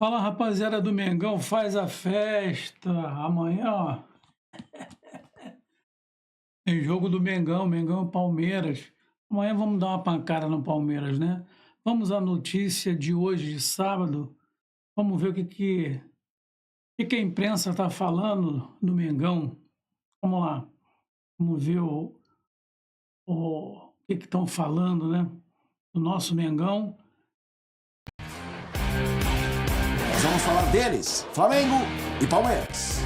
Fala, rapaziada do Mengão, faz a festa. Amanhã, ó, tem jogo do Mengão, Mengão e Palmeiras. Amanhã vamos dar uma pancada no Palmeiras, né? Vamos à notícia de hoje, de sábado. Vamos ver o que a imprensa está falando do Mengão. Vamos lá. Vamos ver o que estão falando, né? Do nosso Mengão. Nós vamos falar deles, Flamengo e Palmeiras.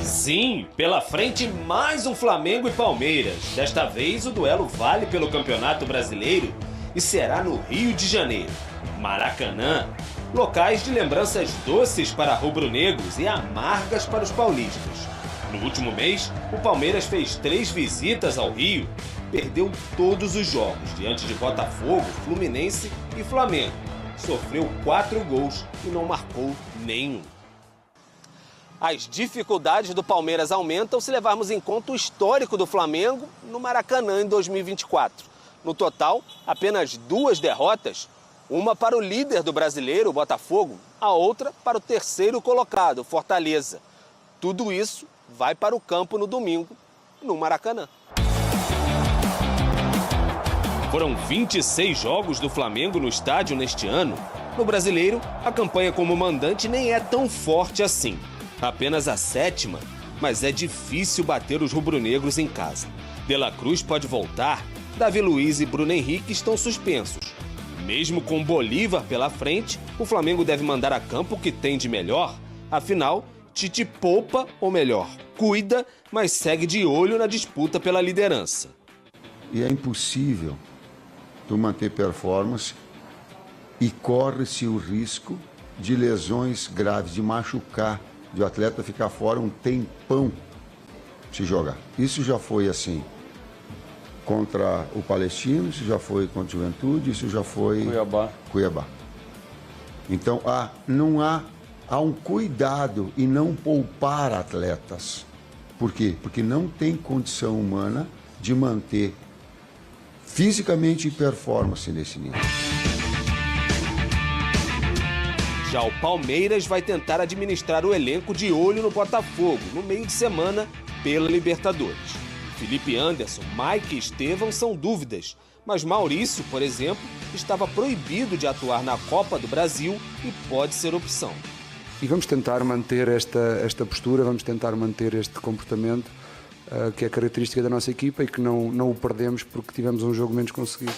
Sim, pela frente mais um Flamengo e Palmeiras. Desta vez o duelo vale pelo Campeonato Brasileiro e será no Rio de Janeiro. Maracanã, locais de lembranças doces para rubro-negros e amargas para os paulistas. No último mês, o Palmeiras fez 3 visitas ao Rio, perdeu todos os jogos diante de Botafogo, Fluminense e Flamengo. Sofreu 4 gols e não marcou nenhum. As dificuldades do Palmeiras aumentam se levarmos em conta o histórico do Flamengo no Maracanã em 2024. No total, apenas 2 derrotas, uma para o líder do brasileiro, o Botafogo, a outra para o terceiro colocado, o Fortaleza. Tudo isso vai para o campo no domingo, no Maracanã. Foram 26 jogos do Flamengo no estádio neste ano. No brasileiro, a campanha como mandante nem é tão forte assim. Apenas a 7ª, mas é difícil bater os rubro-negros em casa. De La Cruz pode voltar, Davi Luiz e Bruno Henrique estão suspensos. Mesmo com Bolívar pela frente, o Flamengo deve mandar a campo o que tem de melhor. Afinal, Tite poupa, ou melhor, cuida, mas segue de olho na disputa pela liderança. E é impossível tu manter performance e corre-se o risco de lesões graves, de machucar, de o atleta ficar fora um tempão se jogar. Isso já foi assim contra o Palestino, isso já foi contra o Juventude, isso já foi Cuiabá. Então há um cuidado e não poupar atletas. Por quê? Porque não tem condição humana de manter fisicamente e performance nesse nível. Já o Palmeiras vai tentar administrar o elenco de olho no Botafogo, no meio de semana, pela Libertadores. Felipe Anderson, Mike e Estevão são dúvidas, mas Maurício, por exemplo, estava proibido de atuar na Copa do Brasil e pode ser opção. E vamos tentar manter esta postura, vamos tentar manter este comportamento que é característica da nossa equipa e que não o perdemos porque tivemos um jogo menos conseguido.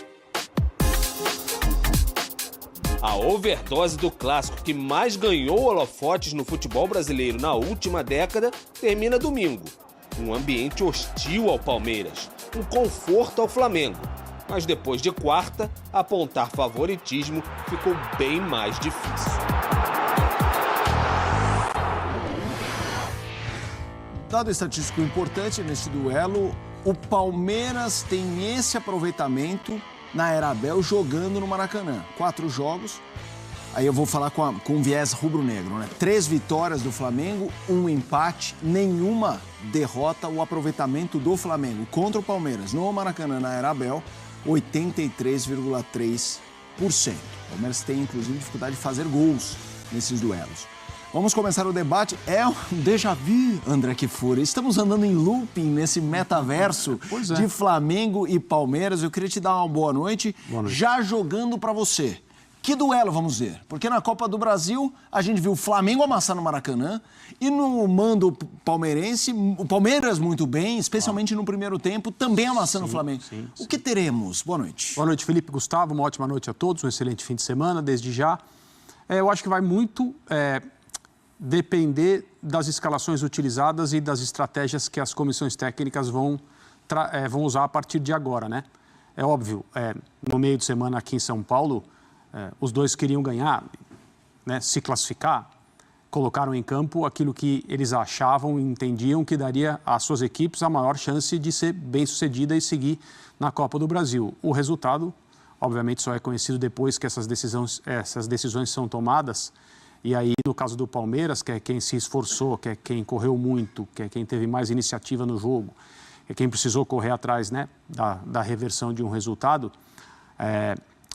A overdose do clássico que mais ganhou holofotes no futebol brasileiro na última década termina domingo. Um ambiente hostil ao Palmeiras, um conforto ao Flamengo. Mas depois de quarta, apontar favoritismo ficou bem mais difícil. Dado estatístico importante nesse duelo, o Palmeiras tem esse aproveitamento na Era Abel jogando no Maracanã. 4 jogos, aí eu vou falar com viés rubro-negro, né? 3 vitórias do Flamengo, 1 empate, nenhuma derrota. O aproveitamento do Flamengo contra o Palmeiras no Maracanã na Era Abel, 83,3%. O Palmeiras tem, inclusive, dificuldade de fazer gols nesses duelos. Vamos começar o debate. É um déjà vu, André Kfouri. Estamos andando em looping nesse metaverso de Flamengo e Palmeiras. Eu queria te dar uma boa noite. Já jogando para você. Que duelo vamos ver? Porque na Copa do Brasil a gente viu o Flamengo amassar no Maracanã e no mando palmeirense, o Palmeiras muito bem, especialmente no primeiro tempo, também amassando o Flamengo. Sim. O que teremos? Boa noite. Boa noite, Felipe, Gustavo. Uma ótima noite a todos. Um excelente fim de semana, desde já. Eu acho que vai muito depender das escalações utilizadas e das estratégias que as comissões técnicas vão usar a partir de agora, né? É óbvio, no meio de semana aqui em São Paulo, os dois queriam ganhar, né, se classificar, colocaram em campo aquilo que eles achavam e entendiam que daria às suas equipes a maior chance de ser bem-sucedida e seguir na Copa do Brasil. O resultado, obviamente, só é conhecido depois que essas decisões são tomadas. E aí, no caso do Palmeiras, que é quem se esforçou, que é quem correu muito, que é quem teve mais iniciativa no jogo, que é quem precisou correr atrás, né, da reversão de um resultado,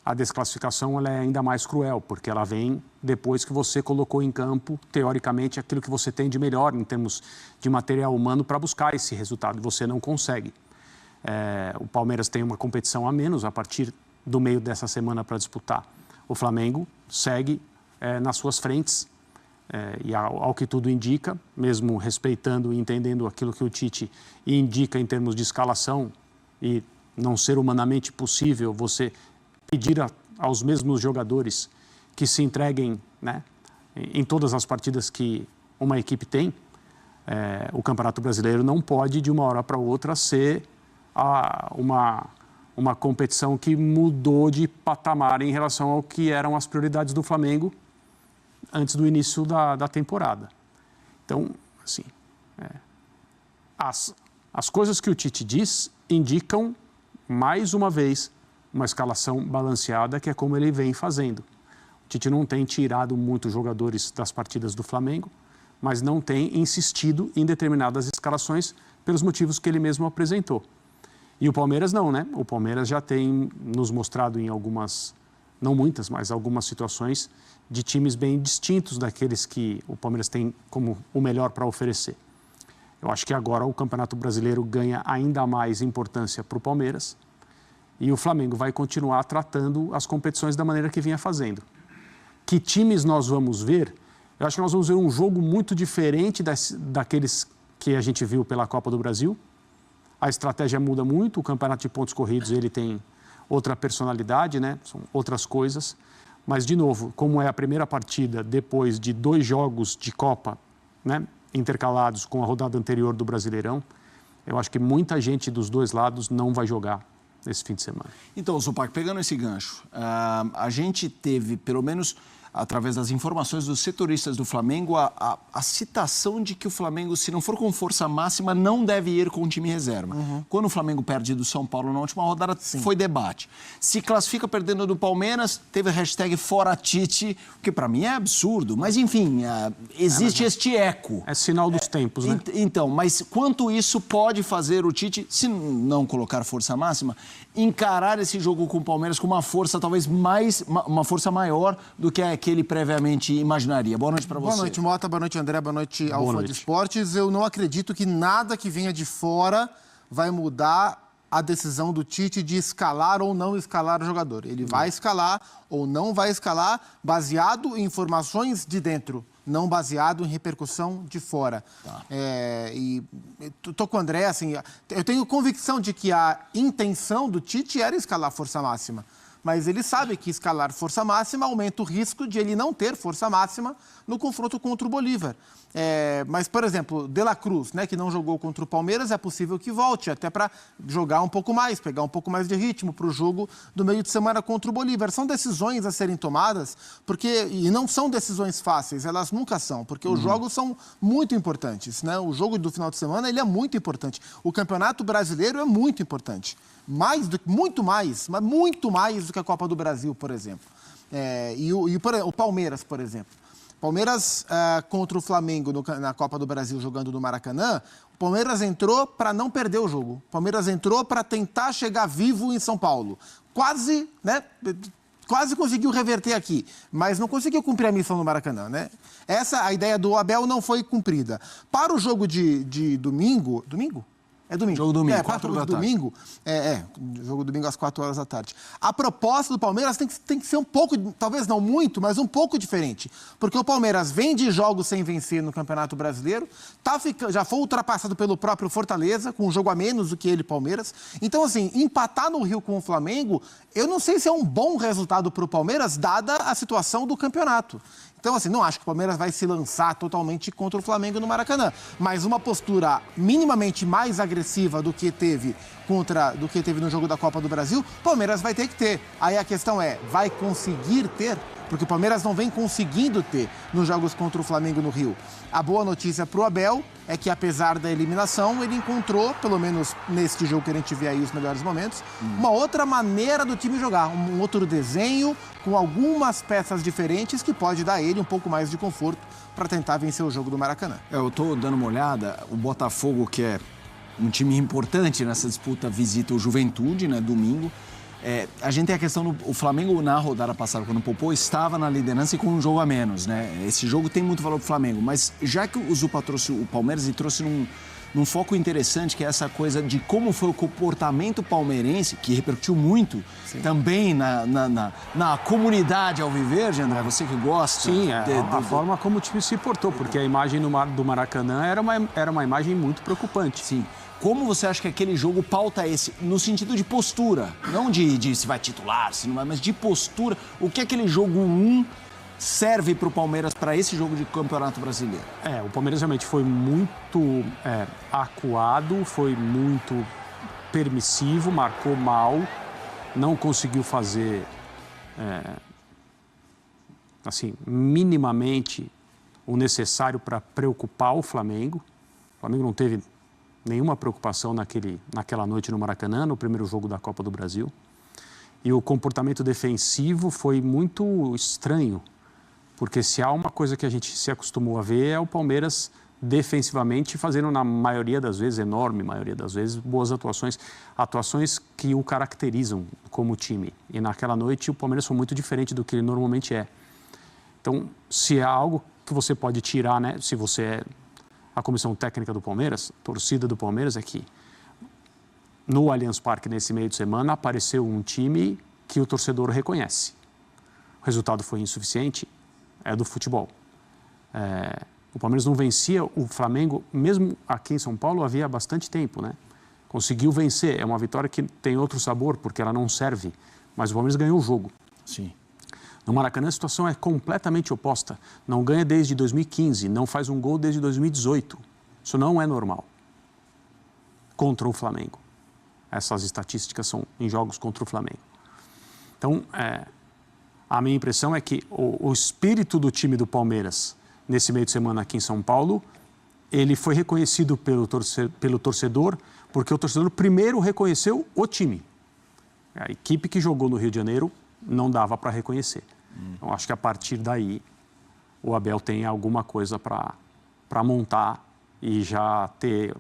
a desclassificação ela é ainda mais cruel, porque ela vem depois que você colocou em campo, teoricamente, aquilo que você tem de melhor em termos de material humano para buscar esse resultado, e você não consegue. O Palmeiras tem uma competição a menos a partir do meio dessa semana para disputar. O Flamengo segue nas suas frentes, e ao que tudo indica, mesmo respeitando e entendendo aquilo que o Tite indica em termos de escalação, e não ser humanamente possível você pedir aos mesmos jogadores que se entreguem, né, em todas as partidas que uma equipe tem, o Campeonato Brasileiro não pode, de uma hora para outra, ser uma competição que mudou de patamar em relação ao que eram as prioridades do Flamengo antes do início da temporada. Então, assim, as coisas que o Tite diz indicam, mais uma vez, uma escalação balanceada, que é como ele vem fazendo. O Tite não tem tirado muitos jogadores das partidas do Flamengo, mas não tem insistido em determinadas escalações pelos motivos que ele mesmo apresentou. E o Palmeiras não, né? O Palmeiras já tem nos mostrado em algumas, não muitas, mas algumas situações de times bem distintos daqueles que o Palmeiras tem como o melhor para oferecer. Eu acho que agora o Campeonato Brasileiro ganha ainda mais importância para o Palmeiras e o Flamengo vai continuar tratando as competições da maneira que vinha fazendo. Que times nós vamos ver? Eu acho que nós vamos ver um jogo muito diferente daqueles que a gente viu pela Copa do Brasil. A estratégia muda muito, o campeonato de pontos corridos ele tem outra personalidade, né? São outras coisas. Mas, de novo, como é a primeira partida depois de 2 jogos de Copa, né, intercalados com a rodada anterior do Brasileirão, eu acho que muita gente dos dois lados não vai jogar nesse fim de semana. Então, Zupac, pegando esse gancho, a gente teve, pelo menos através das informações dos setoristas do Flamengo, a citação de que o Flamengo, se não for com força máxima, não deve ir com o time reserva. Quando o Flamengo perde do São Paulo na última rodada, foi debate. Se classifica perdendo do Palmeiras, teve a hashtag Fora Tite, o que para mim é absurdo. Mas, enfim, existe este eco. É sinal dos tempos, né? Então, mas quanto isso pode fazer o Tite, se não colocar força máxima, encarar esse jogo com o Palmeiras com uma força talvez uma força maior do que a que ele previamente imaginaria. Boa noite para você. Boa noite, Mota. Boa noite, André. Boa noite ao Fã de Esportes. Eu não acredito que nada que venha de fora vai mudar a decisão do Tite de escalar ou não escalar o jogador. Ele vai escalar ou não vai escalar baseado em informações de dentro, não baseado em repercussão de fora. Tá. E estou com o André, assim, eu tenho convicção de que a intenção do Tite era escalar força máxima. Mas ele sabe que escalar força máxima aumenta o risco de ele não ter força máxima no confronto contra o Bolívar. Mas, por exemplo, De La Cruz, né, que não jogou contra o Palmeiras, é possível que volte até para jogar um pouco mais, pegar um pouco mais de ritmo para o jogo do meio de semana contra o Bolívar. São decisões a serem tomadas, e não são decisões fáceis, elas nunca são, porque os jogos são muito importantes, né? O jogo do final de semana ele é muito importante. O Campeonato Brasileiro é muito importante. Muito mais do que a Copa do Brasil, por exemplo. O Palmeiras, por exemplo. Palmeiras contra o Flamengo na Copa do Brasil jogando no Maracanã, o Palmeiras entrou para não perder o jogo. O Palmeiras entrou para tentar chegar vivo em São Paulo. Quase conseguiu reverter aqui, mas não conseguiu cumprir a missão no Maracanã, né? A ideia do Abel não foi cumprida. Para o jogo de domingo... Domingo? É domingo. Jogo domingo, 4 da tarde. Domingo, jogo domingo às 4 horas da tarde. A proposta do Palmeiras tem que ser um pouco, talvez não muito, mas um pouco diferente. Porque o Palmeiras vem de jogos sem vencer no Campeonato Brasileiro, já foi ultrapassado pelo próprio Fortaleza, com um jogo a menos do que ele, Palmeiras. Então, assim, empatar no Rio com o Flamengo, eu não sei se é um bom resultado para o Palmeiras, dada a situação do campeonato. Então, assim, não acho que o Palmeiras vai se lançar totalmente contra o Flamengo no Maracanã. Mas uma postura minimamente mais agressiva do que teve no jogo da Copa do Brasil, o Palmeiras vai ter que ter. Aí a questão é, vai conseguir ter? Porque o Palmeiras não vem conseguindo ter nos jogos contra o Flamengo no Rio. A boa notícia para o Abel é que, apesar da eliminação, ele encontrou, pelo menos neste jogo que a gente vê aí os melhores momentos, uma outra maneira do time jogar, um outro desenho, com algumas peças diferentes que pode dar a ele um pouco mais de conforto para tentar vencer o jogo do Maracanã. Eu estou dando uma olhada, o Botafogo, que é um time importante nessa disputa, visita o Juventude, né, domingo. A gente tem a questão o Flamengo na rodada passada, quando poupou, estava na liderança e com um jogo a menos, né? Esse jogo tem muito valor pro Flamengo, mas já que o Zupa trouxe o Palmeiras e trouxe num foco interessante, que é essa coisa de como foi o comportamento palmeirense, que repercutiu muito também na comunidade alviverde, André, você que gosta. Sim, a forma como o time se portou, porque a imagem do Maracanã era uma imagem muito preocupante. Sim. Como você acha que aquele jogo pauta esse, no sentido de postura, não de se vai titular, se não vai, mas de postura, o que aquele jogo 1 serve para o Palmeiras para esse jogo de Campeonato Brasileiro? O Palmeiras realmente foi muito acuado, foi muito permissivo, marcou mal, não conseguiu fazer, assim, minimamente o necessário para preocupar o Flamengo. O Flamengo não teve nenhuma preocupação naquela noite no Maracanã, no primeiro jogo da Copa do Brasil. E o comportamento defensivo foi muito estranho, porque se há uma coisa que a gente se acostumou a ver é o Palmeiras defensivamente fazendo, na maioria das vezes, enorme maioria das vezes, boas atuações que o caracterizam como time. E naquela noite o Palmeiras foi muito diferente do que ele normalmente é. Então, se há algo que você pode tirar, né, se você é a comissão técnica do Palmeiras, a torcida do Palmeiras, é que no Allianz Parque, nesse meio de semana, apareceu um time que o torcedor reconhece. O resultado foi insuficiente, é do futebol. O Palmeiras não vencia o Flamengo, mesmo aqui em São Paulo, havia bastante tempo, né? Conseguiu vencer, é uma vitória que tem outro sabor, porque ela não serve, mas o Palmeiras ganhou o jogo. Sim. No Maracanã a situação é completamente oposta. Não ganha desde 2015, não faz um gol desde 2018. Isso não é normal. Contra o Flamengo. Essas estatísticas são em jogos contra o Flamengo. Então, a minha impressão é que o espírito do time do Palmeiras, nesse meio de semana aqui em São Paulo, ele foi reconhecido pelo torcedor, porque o torcedor primeiro reconheceu o time. A equipe que jogou no Rio de Janeiro não dava para reconhecer. Então, acho que a partir daí o Abel tem alguma coisa para montar e já ter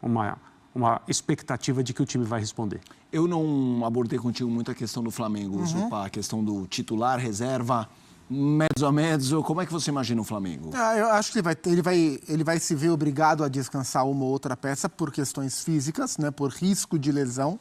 uma expectativa de que o time vai responder. Eu não abordei contigo muito a questão do Flamengo, Zupa, a questão do titular, reserva, mezzo a mezzo. Como é que você imagina o Flamengo? Eu acho que ele vai se ver obrigado a descansar uma ou outra peça por questões físicas, né, por risco de lesão.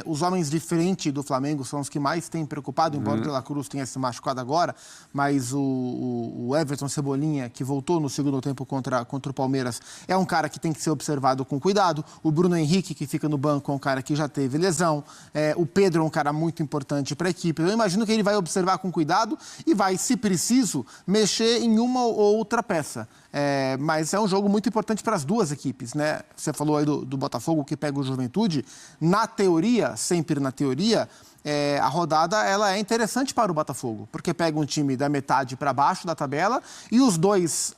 Os homens de frente do Flamengo são os que mais têm preocupado, embora o De La Cruz tenha se machucado agora, mas o Everton Cebolinha, que voltou no segundo tempo contra o Palmeiras, é um cara que tem que ser observado com cuidado. O Bruno Henrique, que fica no banco, é um cara que já teve lesão. O Pedro é um cara muito importante para a equipe. Eu imagino que ele vai observar com cuidado e vai, se preciso, mexer em uma ou outra peça. Mas é um jogo muito importante para as duas equipes, né? Você falou aí do Botafogo, que pega o Juventude. Na teoria, sempre na teoria, a rodada ela é interessante para o Botafogo, porque pega um time da metade para baixo da tabela e os dois,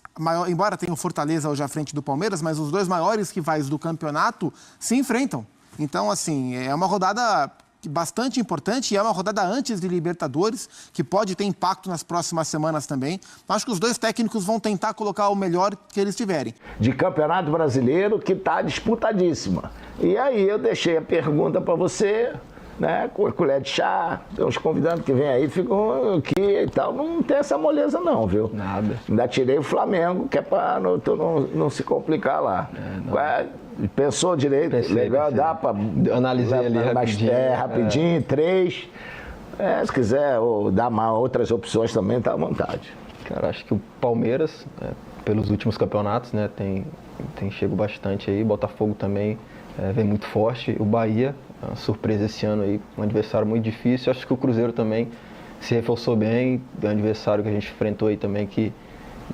embora tenha o Fortaleza hoje à frente do Palmeiras, mas os dois maiores rivais do campeonato se enfrentam. Então, assim, é uma rodada bastante importante e é uma rodada antes de Libertadores, que pode ter impacto nas próximas semanas também. Acho que os dois técnicos vão tentar colocar o melhor que eles tiverem. De Campeonato Brasileiro, que está disputadíssima. E aí eu deixei a pergunta para você, né, com a colher de chá, tem uns convidados que vêm aí, ficam aqui e tal. Não tem essa moleza não, viu? Nada. Ainda tirei o Flamengo, que é para não se complicar lá. Pensou direito? Legal, dá para analisar ali rapidinho. Rapidinho, 3. Se quiser dar outras opções também, tá à vontade. Cara, acho que o Palmeiras, pelos últimos campeonatos, né, tem chego bastante aí. Botafogo também vem muito forte. O Bahia, uma surpresa esse ano aí, um adversário muito difícil. Acho que o Cruzeiro também se reforçou bem. É um adversário que a gente enfrentou aí também que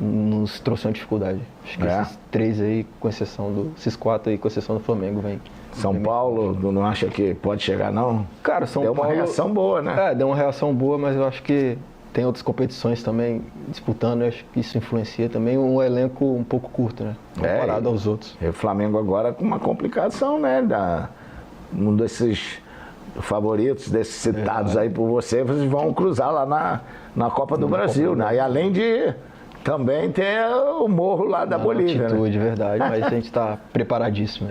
nos trouxe uma dificuldade. Acho que esses 3 aí, com exceção esses 4 aí, com exceção do Flamengo, vem. São Paulo, não acha que pode chegar, não? Cara, São Paulo... Deu uma reação boa, né? Deu uma reação boa, mas eu acho que tem outras competições também disputando, eu acho que isso influencia também um elenco um pouco curto, né? Comparado aos outros. E o Flamengo agora com uma complicação, né? Um desses favoritos, desses citados aí por vocês vão cruzar lá na Copa do Brasil, né? E além de também ter o morro lá da Bolívia, altitude, né? Verdade, mas a gente está preparadíssimo.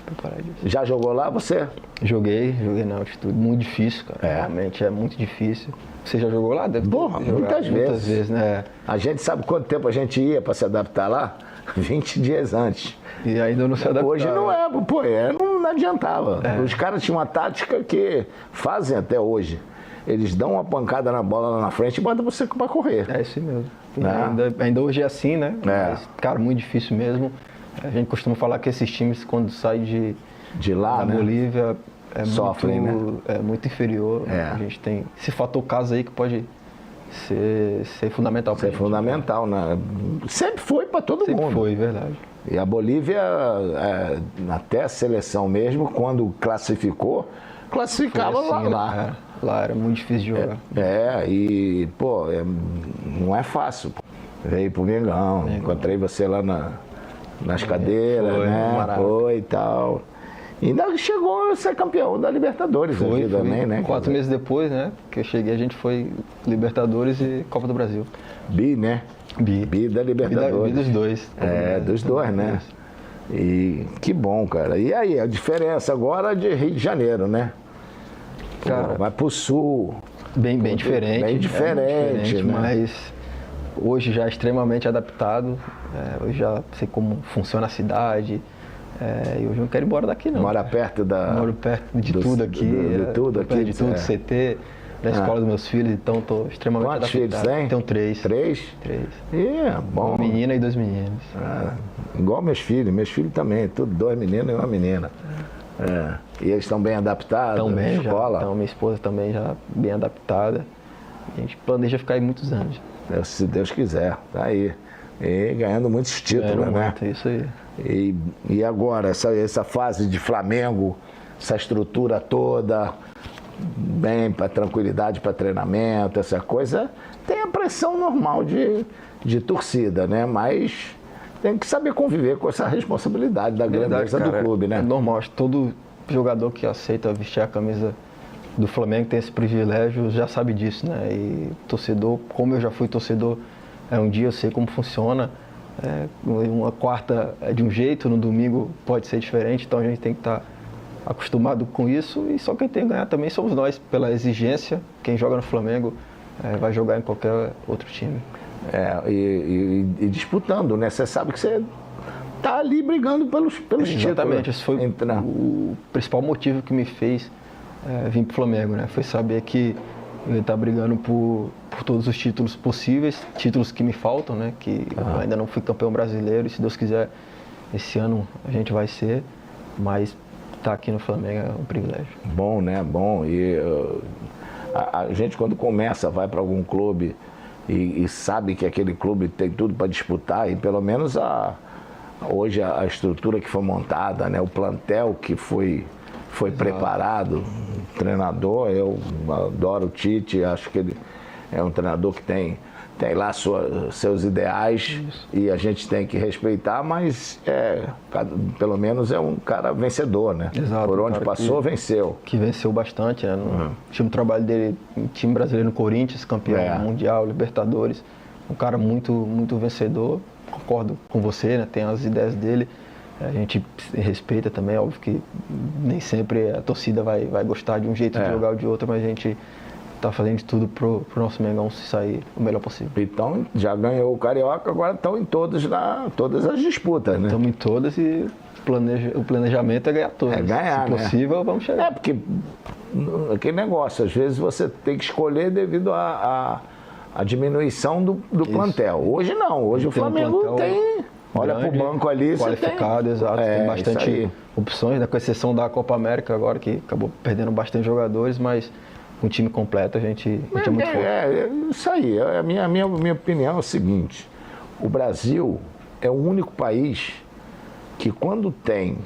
preparadíssimo. Já jogou lá você? Joguei na altitude. Muito difícil, cara. É. Realmente é muito difícil. Você já jogou lá? Deve ter Porra, jogado muitas vezes. né? A gente sabe quanto tempo a gente ia para se adaptar lá? 20 dias antes. E ainda não se adaptava. Hoje não é, pô, não adiantava. Os caras tinham uma tática que fazem até hoje. Eles dão uma pancada na bola lá na frente e botam você para correr. É isso mesmo. E Né? ainda hoje é assim, né? É. Mas, cara, muito difícil mesmo. A gente costuma falar que esses times, quando saem De lá, da né? Bolívia, Sofrem, é muito inferior. É. A gente tem esse fator casa aí que pode ser fundamental Isso pra é gente. fundamental, né? Sempre foi para todo Sempre mundo. foi, verdade. E a Bolívia, até a seleção mesmo, quando classificou, classificava Foi assim, lá. né? Lá era muito difícil de jogar. E, pô, não é fácil. Pô. Veio pro Mengão, encontrei você lá nas cadeiras, foi, né? Maraca. Foi e tal. E ainda chegou a ser campeão da Libertadores aqui também, né? 4 meses depois, né? Que eu cheguei, a gente foi Libertadores e Copa do Brasil. Bi, né? Bi da Libertadores. Bi dos dois. Dos dois, né? E que bom, cara. E aí, a diferença agora de Rio de Janeiro, né? Cara, vai pro sul. Bem diferente. Bem diferente, né? Mas hoje já extremamente adaptado. Hoje já sei como funciona a cidade. E hoje eu não quero ir embora daqui, não. Mora perto Moro perto de tudo aqui. De tudo aqui. De tudo, CT, da escola dos meus filhos, então estou extremamente Quantos adaptado. filhos tem? Tenho 3. 3? 3. Bom. Uma menina e 2 meninos. Igual meus filhos também, tudo 2 meninos e uma menina. E eles estão bem adaptados Também na escola? Então, minha esposa também já bem adaptada. A gente planeja ficar aí muitos anos. Se Deus quiser, tá aí. E ganhando muitos títulos, né? Muito, isso aí. E agora, essa fase de Flamengo, essa estrutura toda, bem para tranquilidade, para treinamento, essa coisa, tem a pressão normal de torcida, né? Mas tem que saber conviver com essa responsabilidade da grandeza do clube, né? É normal, acho que todo jogador que aceita vestir a camisa do Flamengo tem esse privilégio, já sabe disso, né? E torcedor, como eu já fui torcedor, um dia eu sei como funciona. Uma quarta é de um jeito, no domingo pode ser diferente, então a gente tem que estar acostumado com isso. E só quem tem que ganhar também somos nós, pela exigência. Quem joga no Flamengo vai jogar em qualquer outro time. E disputando, né? Você sabe que você tá ali brigando pelos títulos. Exatamente, esse foi o principal motivo que me fez vir para o Flamengo, né? Foi saber que eu ia estar brigando por todos os títulos possíveis, títulos que me faltam, né? Que eu ainda não fui campeão brasileiro e, se Deus quiser, esse ano a gente vai ser, mas estar aqui no Flamengo é um privilégio. Bom, né? Bom. E a gente, quando começa, vai para algum clube e sabe que aquele clube tem tudo para disputar, e pelo menos hoje a estrutura que foi montada, né? O plantel que foi preparado, o treinador, eu adoro o Tite, acho que ele é um treinador que tem lá seus ideais. Isso. E a gente tem que respeitar, mas pelo menos é um cara vencedor, né? Exato, por onde passou, venceu. Que venceu bastante, né? No time trabalho dele, time brasileiro no Corinthians, campeão mundial, Libertadores, um cara muito, muito vencedor. Concordo com você, né? Tem as ideias dele. A gente respeita também, óbvio que nem sempre a torcida vai gostar de um jeito de jogar ou de outro, mas a gente está fazendo de tudo pro nosso Mengão se sair o melhor possível. Então, já ganhou o Carioca, agora estão em todas as disputas, né? Estamos em todas e o planejamento é ganhar todas. É ganhar, se possível, vamos chegar. Porque aquele negócio, às vezes você tem que escolher devido à diminuição do plantel. Hoje não, hoje o Flamengo tem... Olha para o banco ali, qualificado, exato. Tem bastante opções, né? Com exceção da Copa América agora, que acabou perdendo bastante jogadores, mas com o time completo a gente é muito forte. Isso aí. A minha opinião é o seguinte: o Brasil é o único país que, quando tem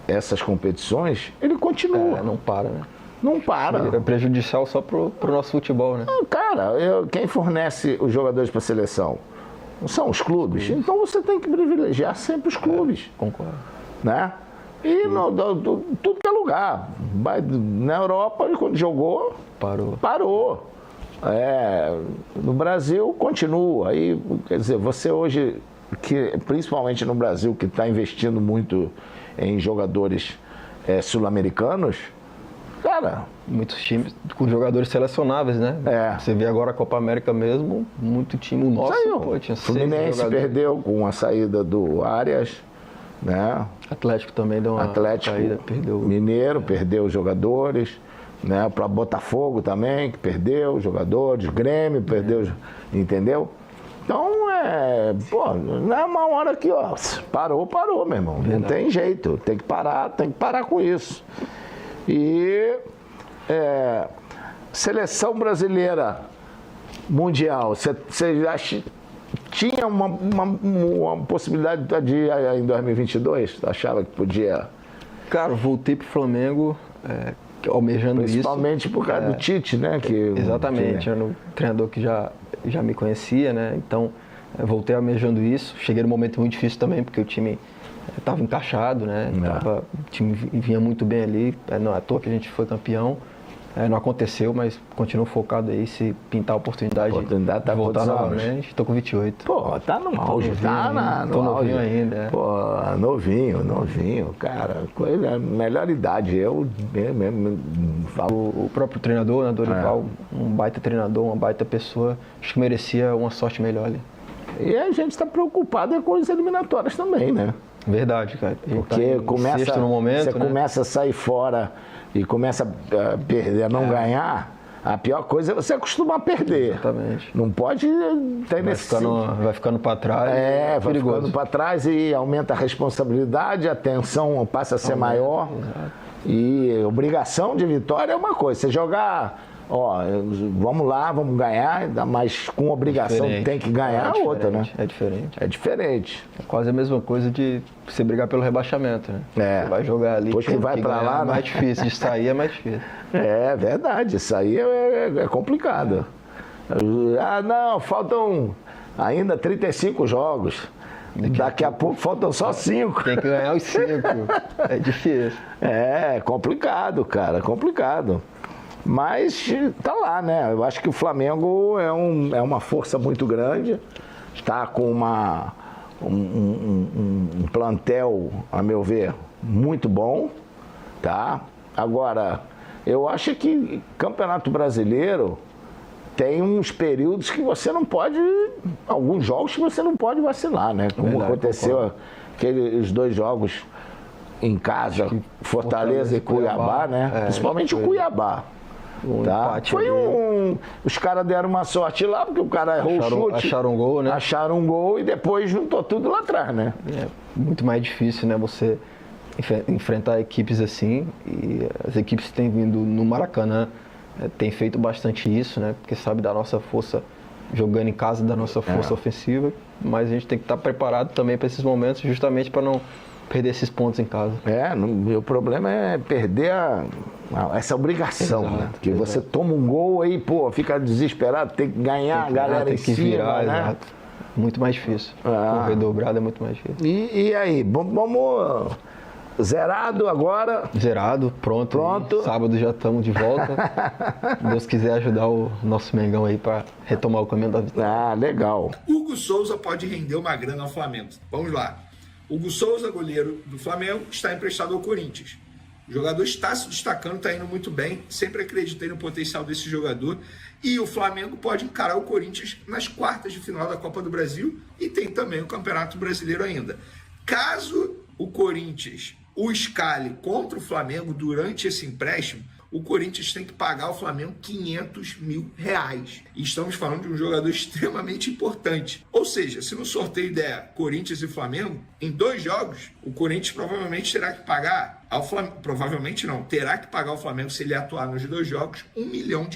essas competições, ele continua. Não para, né? Não para. É prejudicial só pro nosso futebol, né? Cara, quem fornece os jogadores para a seleção? São os clubes. Então você tem que privilegiar sempre os clubes. Concordo. Né? E tudo que é lugar. Na Europa, quando jogou, parou. No Brasil, continua. Aí, quer dizer, você hoje, principalmente no Brasil, que está investindo muito em jogadores sul-americanos, cara... Muitos times com jogadores selecionáveis, né? Você vê agora a Copa América mesmo, muito time. O nosso, pô, tinha 6 Fluminense jogadores. perdeu com a saída do Arias, né? Atlético também deu uma saída, perdeu. Mineiro perdeu os jogadores, né? Para Botafogo também, que perdeu os jogadores, Grêmio perdeu, entendeu? Então, não é uma hora que, ó, parou, meu irmão. Verdade. Não tem jeito, tem que parar com isso. E seleção brasileira mundial, você já tinha uma possibilidade de ir em 2022? Achava que podia? Cara, eu voltei pro Flamengo almejando Principalmente por causa do Tite, né? Exatamente, era um treinador que já me conhecia, né? Então, voltei almejando isso. Cheguei num momento muito difícil também, porque o time estava encaixado, né? O time vinha muito bem ali. Não é à toa que a gente foi campeão. Não aconteceu, mas continuo focado aí. Se pintar a oportunidade tá voltar novamente. Estou com 28. Pô, tá no auge, Tô novinho ainda. Pô, novinho, cara. Ele é a melhor idade. Eu mesmo falo. O próprio treinador, né, Dorival, um baita treinador, uma baita pessoa. Acho que merecia uma sorte melhor ali. E a gente está preocupado com as eliminatórias também, né? Verdade, cara. Porque sexto no momento, você começa a sair fora e começa a perder, a não ganhar, a pior coisa é você acostumar a perder. Exatamente. Não pode ter vai ficando para trás. Vai ficando para trás e aumenta a responsabilidade, a tensão passa a ser maior. Exato. E obrigação de vitória é uma coisa. Você jogar, vamos lá, vamos ganhar, mas com obrigação tem que ganhar outra, né? É diferente. É diferente. É quase a mesma coisa de você brigar pelo rebaixamento, né? Você vai jogar ali. Depois que vai para lá, é mais difícil. De sair é mais difícil. É verdade, isso aí é complicado. Não, faltam ainda 35 jogos. Daqui a pouco faltam só 5. Tem que ganhar os 5. É difícil. É complicado, cara, complicado. Mas tá lá, né? Eu acho que o Flamengo é uma força muito grande. Está com um plantel, a meu ver, muito bom, tá? Agora, eu acho que Campeonato Brasileiro tem uns períodos que você não pode, alguns jogos que você não pode vacilar, né? Como aconteceu aqueles 2 jogos em casa, Fortaleza e Cuiabá, né? Principalmente o Cuiabá. Tá? Foi os caras deram uma sorte lá, porque o cara errou o chute. Acharam um gol, né? Acharam um gol e depois juntou tudo lá atrás, né? É muito mais difícil, né? Você enfrentar equipes assim. E as equipes que têm vindo no Maracanã têm feito bastante isso, né? Porque sabe da nossa força jogando em casa, da nossa força ofensiva. Mas a gente tem que estar preparado também para esses momentos, justamente para não perder esses pontos em casa. O problema é perder essa obrigação, né? Porque você toma um gol aí, fica desesperado, tem que ganhar, a galera tem que virar, né? Muito mais difícil. Correr dobrado é muito mais difícil. E aí, vamos zerado agora? Zerado, pronto. Sábado já estamos de volta. Deus quiser ajudar o nosso Mengão aí para retomar o caminho da vitória. Legal. Hugo Souza pode render uma grana ao Flamengo. Vamos lá. Hugo Souza, goleiro do Flamengo, está emprestado ao Corinthians. O jogador está se destacando, está indo muito bem. Sempre acreditei no potencial desse jogador. E o Flamengo pode encarar o Corinthians nas quartas de final da Copa do Brasil e tem também o Campeonato Brasileiro ainda. Caso o Corinthians o escale contra o Flamengo durante esse empréstimo, o Corinthians tem que pagar ao Flamengo R$500 mil. E estamos falando de um jogador extremamente importante. Ou seja, se no sorteio der Corinthians e Flamengo, em 2 jogos, o Corinthians provavelmente terá que pagar ao Flamengo. Provavelmente não, terá que pagar ao Flamengo, se ele atuar nos 2 jogos, R$1 milhão.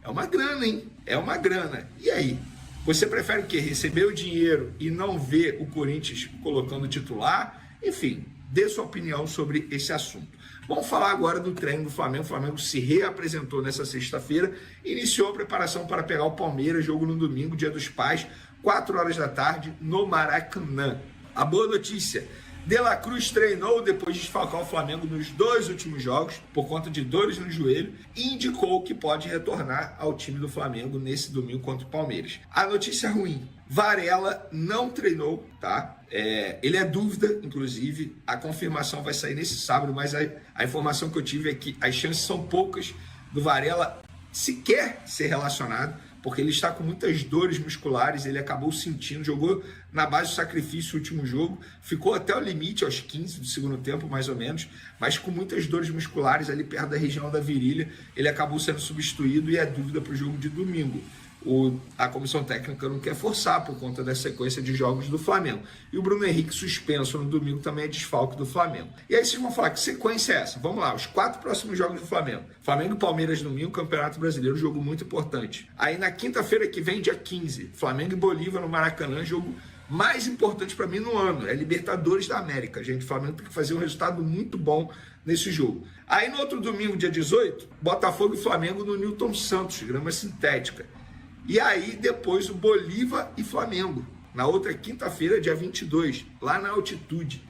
É uma grana, hein? É uma grana. E aí? Você prefere o quê? Receber o dinheiro e não ver o Corinthians colocando titular? Enfim, dê sua opinião sobre esse assunto. Vamos falar agora do treino do Flamengo. O Flamengo se reapresentou nessa sexta-feira, iniciou a preparação para pegar o Palmeiras, jogo no domingo, Dia dos Pais, 4 horas da tarde, no Maracanã. A boa notícia De La Cruz treinou depois de desfalcar o Flamengo nos 2 últimos jogos, por conta de dores no joelho, e indicou que pode retornar ao time do Flamengo nesse domingo contra o Palmeiras. A notícia ruim, Varela não treinou, tá? Ele é dúvida, inclusive, a confirmação vai sair nesse sábado, mas a informação que eu tive é que as chances são poucas do Varela sequer ser relacionado, porque ele está com muitas dores musculares, ele acabou sentindo, jogou na base do sacrifício o último jogo, ficou até o limite, aos 15 do segundo tempo, mais ou menos, mas com muitas dores musculares ali perto da região da virilha, ele acabou sendo substituído e é dúvida para o jogo de domingo. A comissão técnica não quer forçar por conta da sequência de jogos do Flamengo. E o Bruno Henrique, suspenso no domingo, também é desfalque do Flamengo. E aí vocês vão falar, que sequência é essa? Vamos lá, os 4 próximos jogos do Flamengo. Flamengo e Palmeiras domingo, Campeonato Brasileiro, jogo muito importante. Aí na quinta-feira que vem, dia 15, Flamengo e Bolívar no Maracanã, jogo mais importante para mim no ano. É Libertadores da América, gente. O Flamengo tem que fazer um resultado muito bom nesse jogo. Aí no outro domingo, dia 18, Botafogo e Flamengo no Newton Santos, grama sintética. E aí, depois, o Bolívar e Flamengo. Na outra quinta-feira, dia 22, lá na altitude.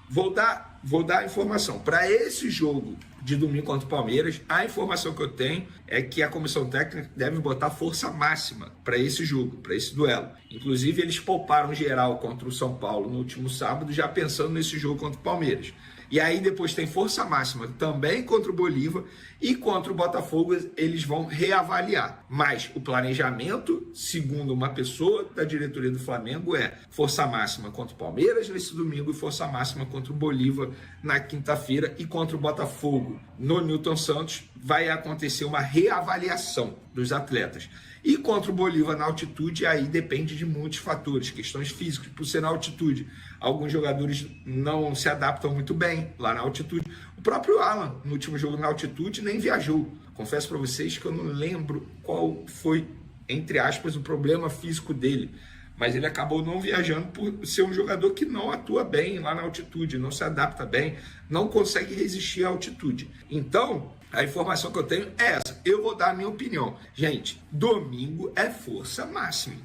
Vou dar a informação. Para esse jogo de domingo contra o Palmeiras, a informação que eu tenho é que a comissão técnica deve botar força máxima para esse jogo, para esse duelo. Inclusive, eles pouparam geral contra o São Paulo no último sábado, já pensando nesse jogo contra o Palmeiras. E aí depois tem força máxima também contra o Bolívar e contra o Botafogo eles vão reavaliar. Mas o planejamento, segundo uma pessoa da diretoria do Flamengo, é força máxima contra o Palmeiras nesse domingo e força máxima contra o Bolívar na quinta-feira, e contra o Botafogo no Newton Santos vai acontecer uma reavaliação dos atletas. E contra o Bolívar na altitude, aí depende de muitos fatores, questões físicas, por ser na altitude. Alguns jogadores não se adaptam muito bem lá na altitude. O próprio Alan, no último jogo na altitude, nem viajou. Confesso para vocês que eu não lembro qual foi, entre aspas, o problema físico dele. Mas ele acabou não viajando por ser um jogador que não atua bem lá na altitude, não se adapta bem, não consegue resistir à altitude. Então, a informação que eu tenho é essa. Eu vou dar a minha opinião. Gente, domingo é força máxima.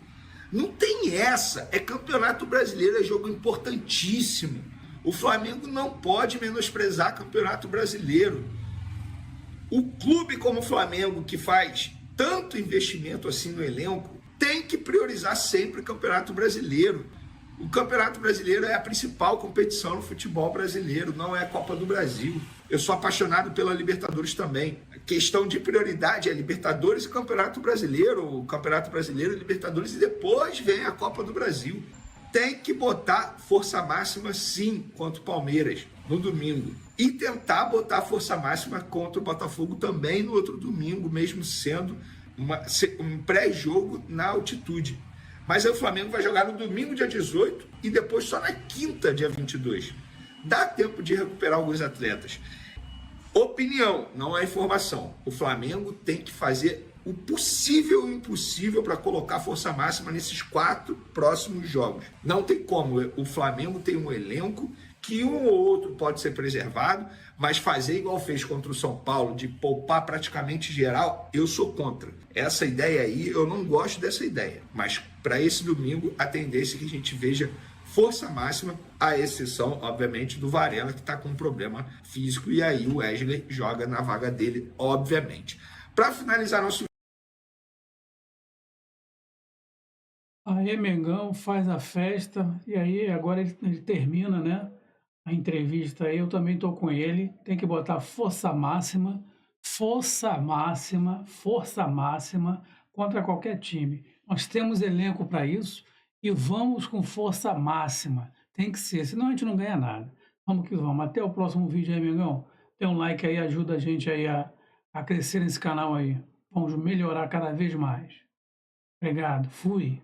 Não tem essa. É Campeonato Brasileiro, é jogo importantíssimo. O Flamengo não pode menosprezar Campeonato Brasileiro. O clube como o Flamengo, que faz tanto investimento assim no elenco, tem que priorizar sempre o Campeonato Brasileiro. O Campeonato Brasileiro é a principal competição no futebol brasileiro, não é a Copa do Brasil. Eu sou apaixonado pela Libertadores também. A questão de prioridade é Libertadores e Campeonato Brasileiro, o Campeonato Brasileiro e Libertadores, e depois vem a Copa do Brasil. Tem que botar força máxima, sim, contra o Palmeiras, no domingo. E tentar botar força máxima contra o Botafogo também no outro domingo, mesmo sendo um pré-jogo na altitude. Mas aí o Flamengo vai jogar no domingo, dia 18, e depois só na quinta, dia 22. Dá tempo de recuperar alguns atletas. Opinião, não é informação. O Flamengo tem que fazer o possível e o impossível para colocar força máxima nesses 4 próximos jogos. Não tem como. O Flamengo tem um elenco que um ou outro pode ser preservado, mas fazer igual fez contra o São Paulo, de poupar praticamente geral, eu sou contra. Essa ideia aí, eu não gosto dessa ideia. Mas para esse domingo, a tendência é que a gente veja força máxima, à exceção, obviamente, do Varela, que está com um problema físico, e aí o Wesley joga na vaga dele, obviamente. Para finalizar nosso... Aí Mengão faz a festa, e aí agora ele termina, né? A entrevista aí, eu também estou com ele. Tem que botar força máxima contra qualquer time. Nós temos elenco para isso e vamos com força máxima. Tem que ser, senão a gente não ganha nada. Vamos que vamos. Até o próximo vídeo aí, Mengão. Tem um like aí, ajuda a gente aí a crescer nesse canal aí. Vamos melhorar cada vez mais. Obrigado. Fui.